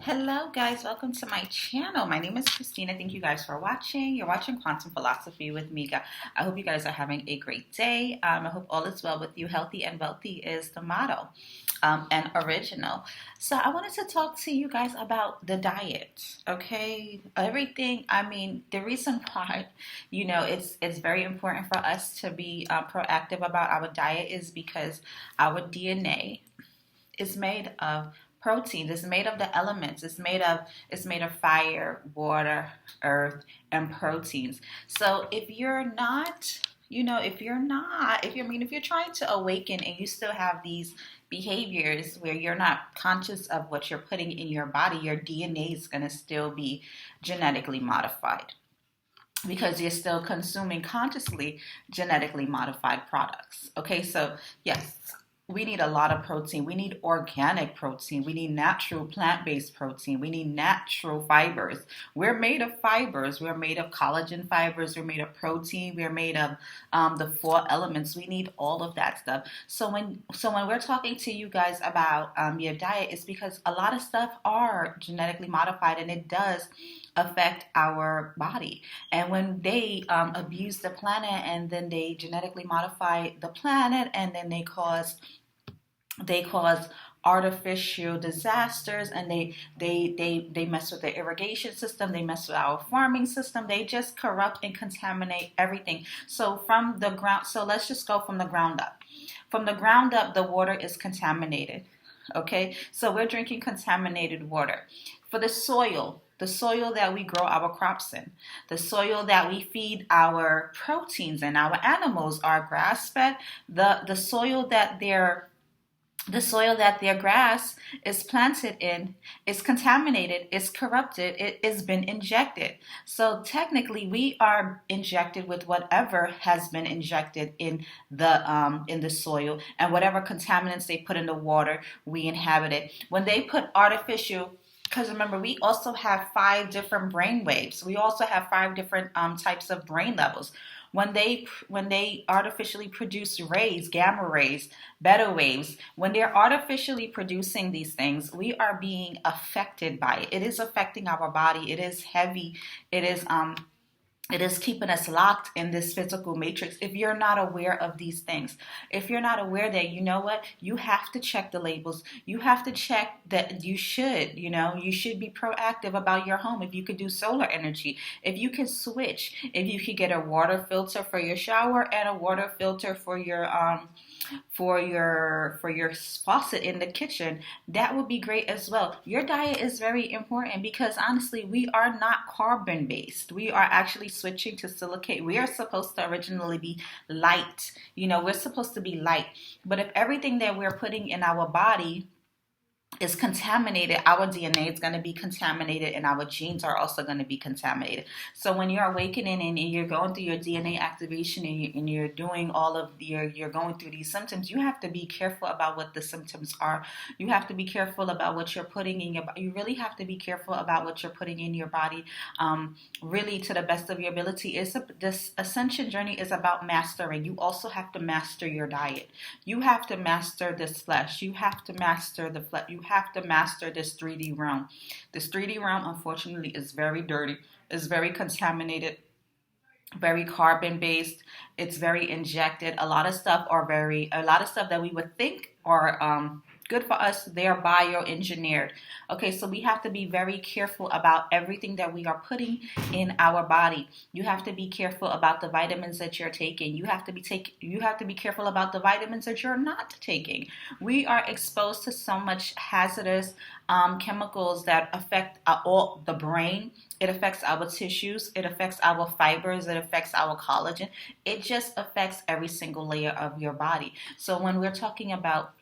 Hello guys, welcome to my channel. My name is Christina. Thank you guys for watching. You're watching Quantum Philosophy with Mika. I hope you guys are having a great day. I hope all is well with you. Healthy and wealthy is the motto, and original. So I wanted to talk to you guys about the diet. Okay, everything. The reason why, it's very important for us to be proactive about our diet is because our DNA is made of proteins. It's made of the elements. It's made of fire, water, earth, and proteins. So if you're not, if you're trying to awaken and you still have these behaviors where you're not conscious of what you're putting in your body, your DNA is going to still be genetically modified because you're still consuming consciously genetically modified products. Okay, so yes, we need a lot of protein. We need organic protein. We need natural plant-based protein. We need natural fibers. We're made of fibers. We're made of collagen fibers. We're made of protein. We're made of the four elements. We need all of that stuff. So when we're talking to you guys about your diet, it's because a lot of stuff are genetically modified, and it does affect our body. And when they abuse the planet and then they genetically modify the planet and then they cause artificial disasters, and they mess with the irrigation system, they mess with our farming system, they just corrupt and contaminate everything. So let's just go from the ground up. From the ground up, the water is contaminated. Okay, so we're drinking contaminated water. For the soil that we grow our crops in, the soil that we feed our proteins and our animals are grass fed. The soil that their grass is planted in is contaminated, is corrupted, it has been injected. So technically, we are injected with whatever has been injected in the soil, and whatever contaminants they put in the water, we inhabit it. When they put artificial, because remember, we also have 5 different brain waves. We also have 5 different types of brain levels. When they artificially produce rays, gamma rays, beta waves, when they're artificially producing these things, we are being affected by it. It is affecting our body. It is heavy. It is keeping us locked in this physical matrix if you're not aware of these things. If you're not aware that, you know what, you have to check the labels. You have to check that you should be proactive about your home. If you could do solar energy, if you can switch, if you could get a water filter for your shower and a water filter for your faucet in the kitchen, that would be great as well. Your diet is very important because honestly, we are not carbon based. We are actually switching to silicate. We are supposed to originally be light. We're supposed to be light. But if everything that we're putting in our body is contaminated, our DNA is going to be contaminated, and our genes are also going to be contaminated. So when you're awakening and you're going through your DNA activation and you're doing all of you're going through these symptoms, you have to be careful about what the symptoms are. You have to be careful about what you're putting in your body. You really have to be careful about what you're putting in your body, really to the best of your ability. This ascension journey is about mastering. You also have to master your diet. You have to master this flesh. You have to master the flesh. You have to master this 3D realm. This 3D realm, unfortunately, is very dirty. It's very contaminated, very carbon based. It's very injected. A lot of stuff that we would think are good for us, they are bioengineered. Okay, so we have to be very careful about everything that we are putting in our body. You have to be careful about the vitamins that you're taking. You have to be careful about the vitamins that you're not taking. We are exposed to so much hazardous chemicals that affect all the brain. It affects our tissues. It affects our fibers. It affects our collagen. It just affects every single layer of your body. So when we're talking about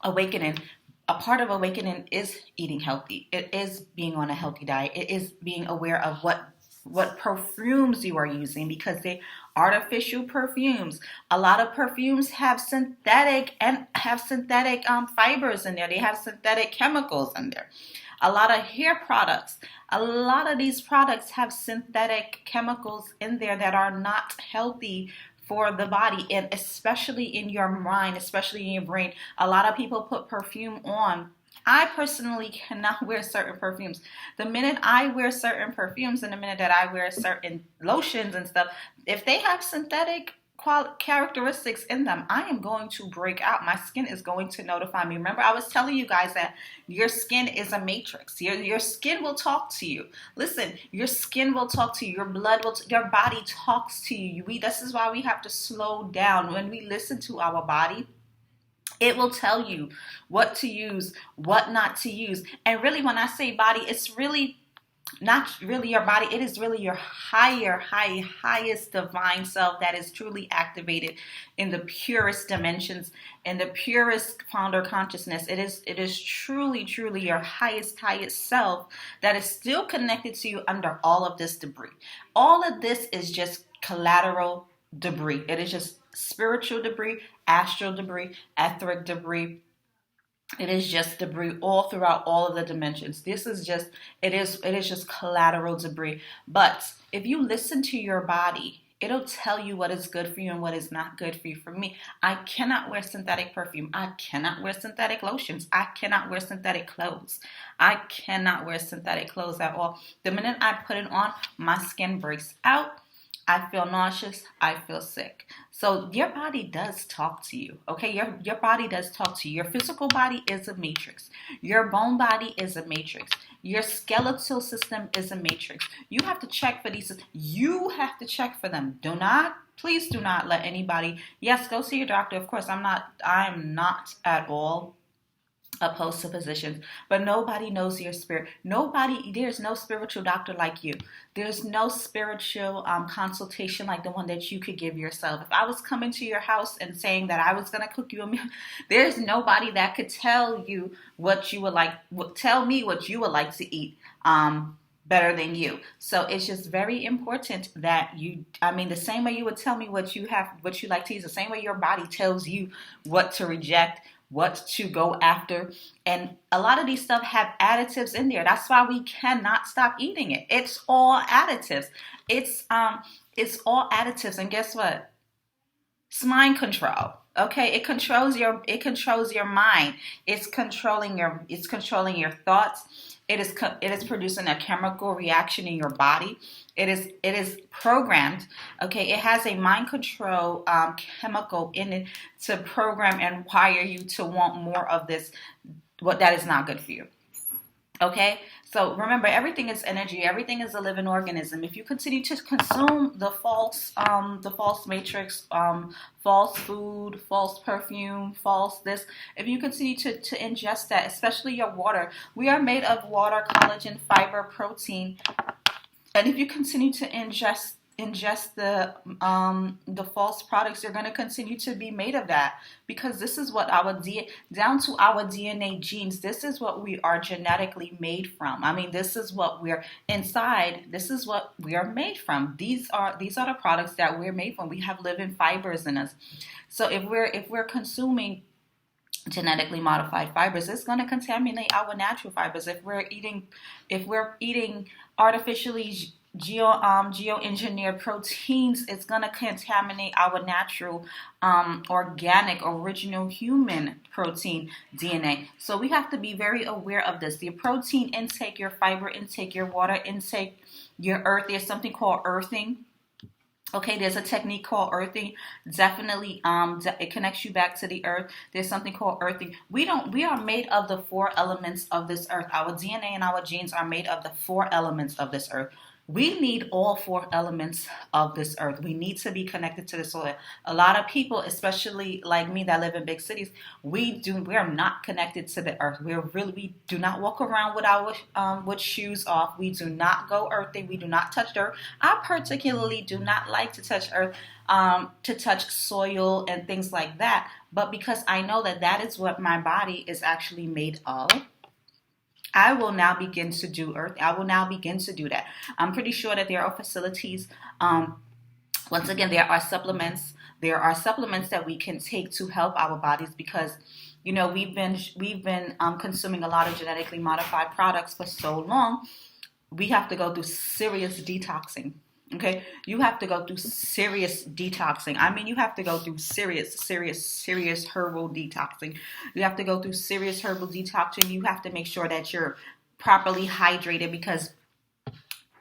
awakening, a part of awakening is eating healthy. It is being on a healthy diet. It is being aware of what perfumes you are using, because they artificial perfumes. A lot of perfumes have synthetic fibers in there. They have synthetic chemicals in there. A lot of hair products. A lot of these products have synthetic chemicals in there that are not healthy for the body, and especially in your mind, especially in your brain. A lot of people put perfume on I personally cannot wear certain perfumes. The minute I wear certain perfumes and the minute that I wear certain lotions and stuff, if they have synthetic characteristics in them, I am going to break out. My skin is going to notify me. Remember, I was telling you guys that your skin is a matrix. Your skin will talk to you. Listen, your skin will talk to you. Your blood will, your body talks to you. This is why we have to slow down. When we listen to our body, it will tell you what to use, what not to use. And really, when I say body, it's really not really your body. It is really your highest divine self that is truly activated in the purest dimensions, in the purest founder consciousness. It is truly your highest self that is still connected to you under all of this debris. All of this is just collateral debris. It is just spiritual debris, astral debris, etheric debris. It is just debris all throughout all of the dimensions. This is just, it is just collateral debris. But if you listen to your body, it'll tell you what is good for you and what is not good for you. For me, I cannot wear synthetic perfume. I cannot wear synthetic lotions. I cannot wear synthetic clothes. I cannot wear synthetic clothes at all. The minute I put it on, my skin breaks out. I feel nauseous. I feel sick. So your body does talk to you, okay? Your body does talk to you. Your physical body is a matrix. Your bone body is a matrix. Your skeletal system is a matrix. You have to check for these. You have to check for them. Please do not let anybody, yes, go see your doctor. Of course, I'm not at all opposed to physicians, but nobody knows your spirit. There's no spiritual doctor like you. There's no spiritual consultation like the one that you could give yourself. If I was coming to your house and saying that I was going to cook you a meal, there's nobody that could tell you what you would like, tell me what you would like to eat better than you. So it's just very important that the same way you would tell me what you like to eat, the same way your body tells you what to reject, what to go after. And a lot of these stuff have additives in there. That's why we cannot stop eating it. It's all additives. It's all additives. And guess what? It's mind control. Okay, it controls your mind. It's controlling your thoughts. It is producing a chemical reaction in your body. It is programmed. Okay, it has a mind control chemical in it to program and wire you to want more of this, what that is not good for you. Okay, so remember, everything is energy. Everything is a living organism. If you continue to consume the false matrix, false food, false perfume, false this, if you continue to ingest that, especially your water, we are made of water, collagen, fiber, protein, and if you continue to ingest the false products, you're going to continue to be made of that, because this is what down to our DNA genes, this is what we are genetically made from. This is what we're inside. This is what we are made from. These are the products that we're made from. We have living fibers in us. So if we're consuming genetically modified fibers, it's going to contaminate our natural fibers. If we're eating artificially geoengineered proteins, it's going to contaminate our natural organic original human protein DNA. So we have to be very aware of this. Your protein intake, your fiber intake, your water intake, your earth. There's something called earthing. Okay, there's a technique called earthing. Definitely, it connects you back to the earth. There's something called earthing. We are made of the 4 elements of this earth. Our DNA and our genes are made of the 4 elements of this earth. We need all 4 elements of this earth. We need to be connected to the soil. A lot of people, especially like me that live in big cities, we are not connected to the earth. We do not walk around with our with shoes off. We do not go earthing. We do not touch dirt. I particularly do not like to touch earth, to touch soil and things like that. But because I know that is what my body is actually made of, I will now begin to do earth. I will now begin to do that. I'm pretty sure that there are facilities. Once again, there are supplements. There are supplements that we can take to help our bodies, because we've been consuming a lot of genetically modified products for so long. We have to go through serious detoxing. Okay, you have to go through serious detoxing. I mean, you have to go through serious herbal detoxing. You have to go through serious herbal detoxing. You have to make sure that you're properly hydrated, because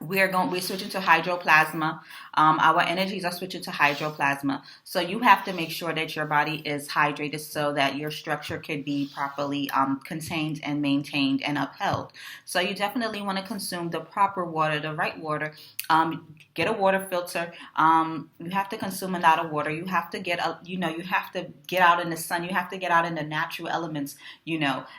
we're switching to hydroplasma. Our energies are switching to hydroplasma. So you have to make sure that your body is hydrated so that your structure could be properly contained and maintained and upheld. So you definitely want to consume the proper water, the right water. Get a water filter. You have to consume a lot of water. You have to you have to get out in the sun. You have to get out in the natural elements,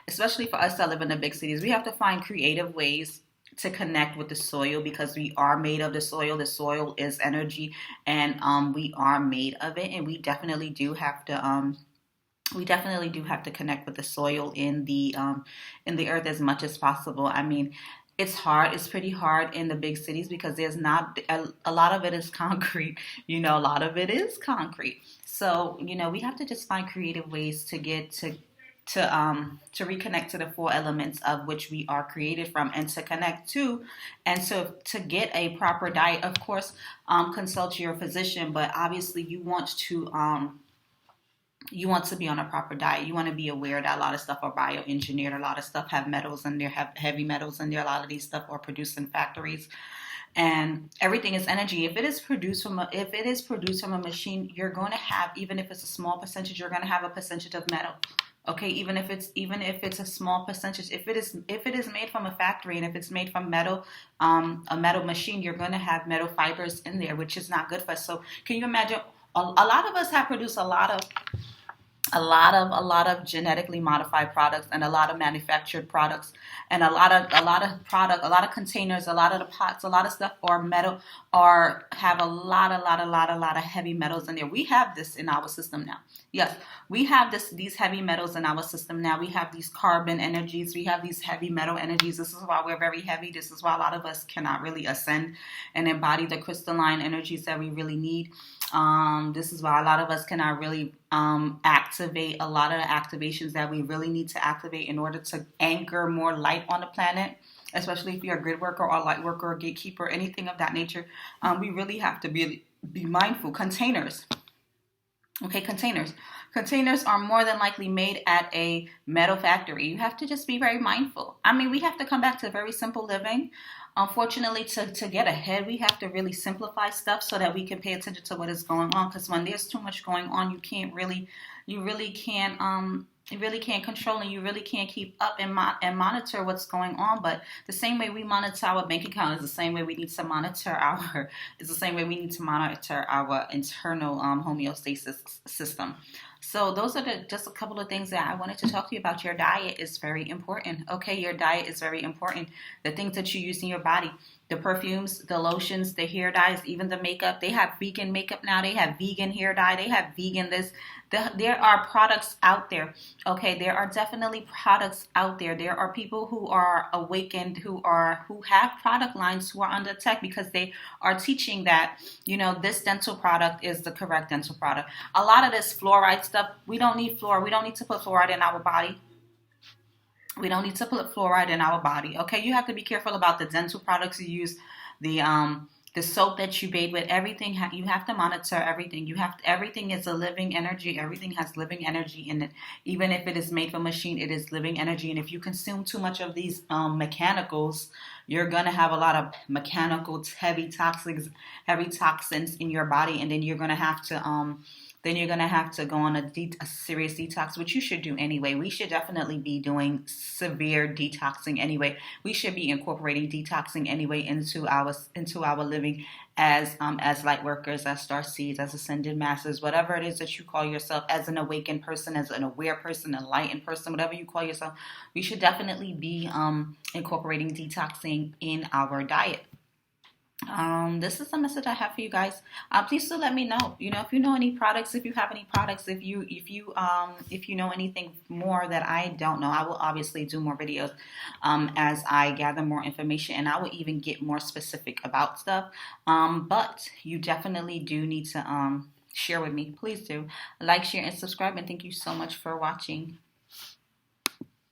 especially for us that live in the big cities. We have to find creative ways to connect with the soil, because we are made of the soil. The soil is energy, and we are made of it, and we definitely do have to connect with the soil in the earth as much as possible. I mean, it's hard. It's pretty hard in the big cities because there's not a lot of it is concrete. A lot of it is concrete. So we have to just find creative ways to get to reconnect to the four elements of which we are created from, and to connect to, and to get a proper diet. Of course, consult your physician, but obviously you want to be on a proper diet. You want to be aware that a lot of stuff are bioengineered. A lot of stuff have metals in there, have heavy metals in there. A lot of these stuff are produced in factories. And everything is energy. If it is produced from a machine, you're going to have, even if it's a small percentage, you're going to have a percentage of metal. Okay, even if it's a small percentage, if it is made from a factory, and if it's made from metal, a metal machine, you're going to have metal fibers in there, which is not good for us. So can you imagine? A lot of us have produced a lot of genetically modified products, and a lot of manufactured products, and a lot of containers, a lot of the pots, a lot of stuff are metal, or have a lot of heavy metals in there. We have this in our system now. Yes, we have these heavy metals in our system now. We have these carbon energies. We have these heavy metal energies. This is why we're very heavy. This is why a lot of us cannot really ascend and embody the crystalline energies that we really need. This is why a lot of us cannot really activate a lot of the activations that we really need to activate in order to anchor more light on the planet, especially if you're a grid worker or light worker or gatekeeper, anything of that nature. We really have to be mindful. Containers. Okay, containers are more than likely made at a metal factory. You have to just be very mindful. I mean, we have to come back to very simple living. Unfortunately, to get ahead, we have to really simplify stuff so that we can pay attention to what is going on. Because when there's too much going on, you really can't control, and you really can't keep up and monitor what's going on. But the same way we monitor our bank account is the same way we need to monitor our internal homeostasis system. So those are just a couple of things that I wanted to talk to you about. Your diet is very important. Okay, your diet is very important. The things that you use in your body, the perfumes, the lotions, the hair dyes, even the makeup. They have vegan makeup now. They have vegan hair dye. They have vegan this. There are products out there. Okay, there are definitely products out there. There are people who are awakened, who have product lines, who are under tech, because they are teaching that, this dental product is the correct dental product. A lot of this fluoride stuff, we don't need fluoride. We don't need to put fluoride in our body. We don't need to put fluoride in our body. Okay, you have to be careful about the dental products you use, the soap that you bathe with, everything. You have to monitor everything. Everything is a living energy. Everything has living energy in it. Even if it is made from a machine, it is living energy. And if you consume too much of these mechanicals, you're gonna have a lot of mechanical heavy toxins in your body, and then you're gonna have to go on a serious detox, which you should do anyway. We should definitely be doing severe detoxing anyway. We should be incorporating detoxing anyway into our living as light workers, as star seeds, as ascended masters, whatever it is that you call yourself, as an awakened person, as an aware person, an enlightened person, whatever you call yourself. We should definitely be incorporating detoxing in our diet. This is the message I have for you guys. Please do let me know. If you know any products, if you have any products, if you know anything more that I don't know, I will obviously do more videos as I gather more information, and I will even get more specific about stuff. But you definitely do need to share with me. Please do like, share, and subscribe. And thank you so much for watching.